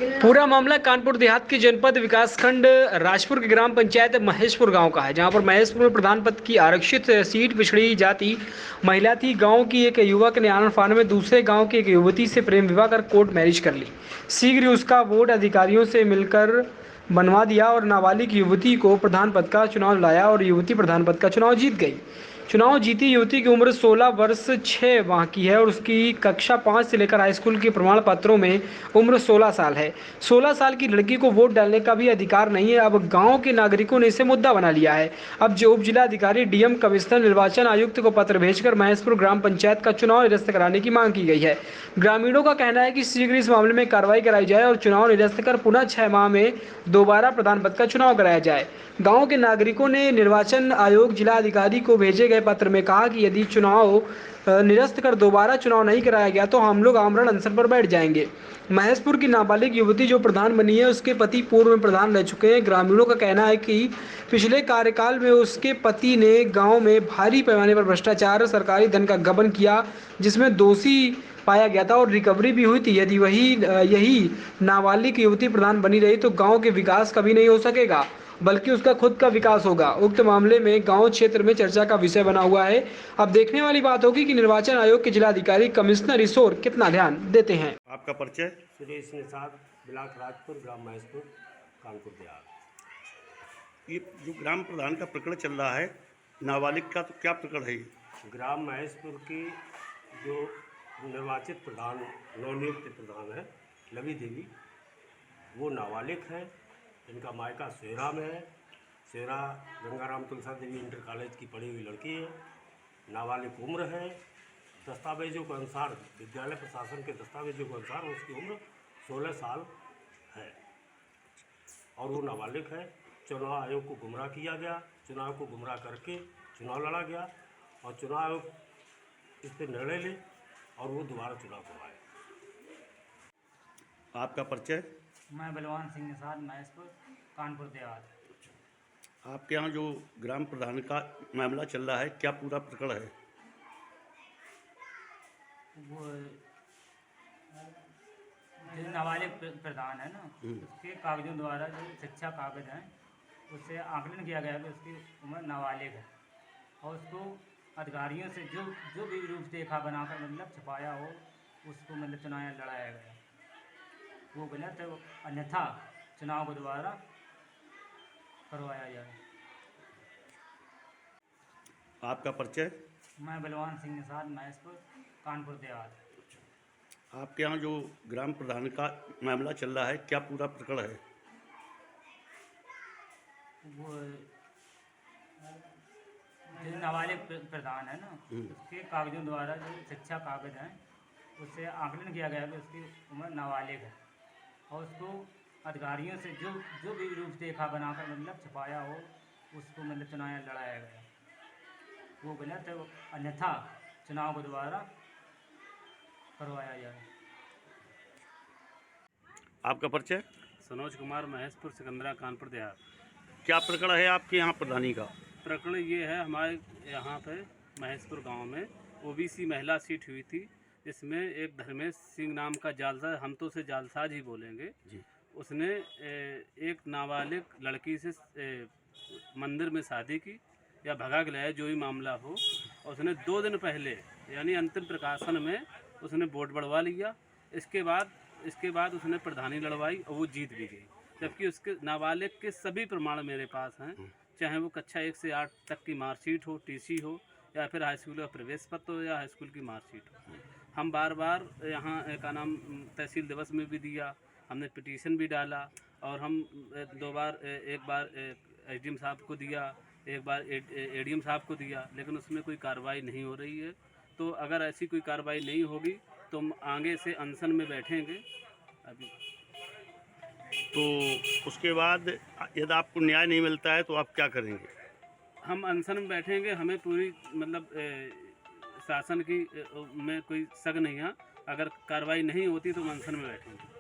पूरा मामला कानपुर देहात के जनपद विकासखंड राजपुर के ग्राम पंचायत महेशपुर गांव का है, जहां पर महेशपुर में प्रधान पद की आरक्षित सीट पिछड़ी जाति महिला थी। गांव की एक युवक ने आनन फानन में दूसरे गांव की एक युवती से प्रेम विवाह कर कोर्ट मैरिज कर ली। शीघ्र ही उसका वोट अधिकारियों से मिलकर बनवा दिया और नाबालिग युवती को प्रधान पद का चुनाव लाया और युवती प्रधान पद का चुनाव जीत गई। चुनाव जीती युवती की उम्र 16 वर्ष 6 माह की है और उसकी कक्षा 5 से लेकर हाई स्कूल के प्रमाण पत्रों में उम्र 16 साल है। 16 साल की लड़की को वोट डालने का भी अधिकार नहीं है। अब गांव के नागरिकों ने इसे मुद्दा बना लिया है। अब जो उप जिला अधिकारी, डीएम, कमिश्नर, निर्वाचन आयुक्त को पत्र भेजकर महेशपुर ग्राम पंचायत का चुनाव निरस्त कराने की मांग की गई है। ग्रामीणों का कहना है कि शीघ्र इस मामले में कार्रवाई कराई जाए और चुनाव निरस्त कर पुनः 6 माह में दोबारा प्रधान पद का चुनाव कराया जाए। गांव के नागरिकों ने निर्वाचन आयोग जिला अधिकारी को भेजे गए पत्र में कहा कि यदि चुनाव निरस्त कर दोबारा चुनाव नहीं कराया गया तो हम लोग आमरण अनशन पर बैठ जाएंगे। महेशपुर की नाबालिग युवती जो प्रधान बनी है, उसके पति पूर्व में प्रधान रह चुके हैं। ग्रामीणों का कहना है कि पिछले कार्यकाल में उसके पति ने गांव में भारी पैमाने पर भ्रष्टाचार, सरकारी धन का गबन किया, जिसमें दोषी पाया गया था और रिकवरी भी हुई थी। यदि यही नाबालिग युवती प्रधान बनी रही तो गांव के विकास कभी नहीं हो सकेगा, बल्कि उसका खुद का विकास होगा। उक्त मामले में गांव क्षेत्र में चर्चा का विषय बना हुआ है। अब देखने वाली बात होगी कि निर्वाचन आयोग के जिलाधिकारी कमिश्नर इस ओर कितना ध्यान देते हैं। आपका परिचय? सुरेश निषाद, ब्लॉक राजपुर, ग्राम महेशपुर, कानपुर देहात। ये जो ग्राम प्रधान का प्रकरण चल रहा है नाबालिग का, तो क्या प्रकरण है? ग्राम महेशपुर की जो निर्वाचित प्रधान, नवनियुक्त प्रधान है लवी देवी, वो नाबालिग है। इनका मायका सेरा में है। सेरा गंगाराम तुलसा देवी इंटर कॉलेज की पढ़ी हुई लड़की है। नाबालिग उम्र है। दस्तावेजों के अनुसार, विद्यालय प्रशासन के दस्तावेजों के अनुसार उसकी उम्र 16 साल है और वो नाबालिग है। चुनाव आयोग को गुमराह किया गया। चुनाव को गुमराह करके चुनाव लड़ा गया और चुनाव आयोग इस पर निर्णय ले और वो दोबारा चुनाव करवाए। आपका परिचय? मैं बलवान सिंह निषाद, महेशपुर, कानपुर देहात। आपके यहाँ जो ग्राम प्रधान का मामला चल रहा है, क्या पूरा प्रकरण है? वो जो नाबालिग प्रधान है ना, उसके कागजों द्वारा जो शिक्षा कागज हैं उससे आकलन किया गया कि उसकी उम्र नाबालिग है और उसको अधिकारियों से जो भी रूपरेखा बनाकर मतलब छुपाया हो, उसको मतलब चुनाव लड़ाया गया, वो गलत है। अन्यथा चुनाव को दोबारा करवाया जाए। आपका परिचय? मैं बलवान सिंह निषाद, महेशपुर, कानपुर देहात। आपके यहाँ जो ग्राम प्रधान का मामला चल रहा है, क्या पूरा प्रकरण है? वो जो नाबालिग प्रधान है ना, उसके कागजों द्वारा जो शिक्षा कागज हैं उससे आकलन किया गया कि उसकी उम्र नाबालिग है और उसको अधिकारियों से जो भी रूपरेखा बनाकर मतलब छुपाया हो, उसको मतलब चुनाव लड़ाया गया, वो गलत है। अन्यथा चुनाव को दोबारा करवाया जाए। आपका परिचय? सनोज कुमार, महेशपुर, सिकंदरा, कानपुर देहात। क्या प्रकरण है आपके यहाँ प्रधानी का? प्रकरण ये है, हमारे यहाँ पे महेशपुर गांव में ओबीसी महिला सीट हुई थी, जिसमें एक धर्मेश सिंह नाम का जालसाज, हम तो उसे जालसाज ही बोलेंगे जी, उसने एक नाबालिग लड़की से मंदिर में शादी की या भगा के लाया, जो भी मामला हो, और उसने 2 दिन पहले यानी अंतिम प्रकाशन में उसने वोट बढ़वा लिया। इसके बाद उसने प्रधानी लड़वाई और वो जीत भी गई, जबकि उसके नाबालिग के सभी प्रमाण मेरे पास हैं, चाहे वो कक्षा 1 से 8 तक की मार्कशीट हो, टीसी हो, या फिर हाई स्कूल का प्रवेश पत्र हो, या हाई स्कूल की मार्कशीट हो। हम बार बार यहाँ का नाम तहसील दिवस में भी दिया, हमने पिटीशन भी डाला और हम 2 बार, एक बार एसडीएम साहब को दिया, एक बार एडीएम साहब को दिया, लेकिन उसमें कोई कार्रवाई नहीं हो रही है। तो अगर ऐसी कोई कार्रवाई नहीं होगी तो हम आगे से अनशन में बैठेंगे। अभी तो उसके बाद यदि आपको न्याय नहीं मिलता है तो आप क्या करेंगे? हम अनशन में बैठेंगे। हमें पूरी मतलब शासन की में कोई शक नहीं है। अगर कार्रवाई नहीं होती तो हम अनशन में बैठेंगे।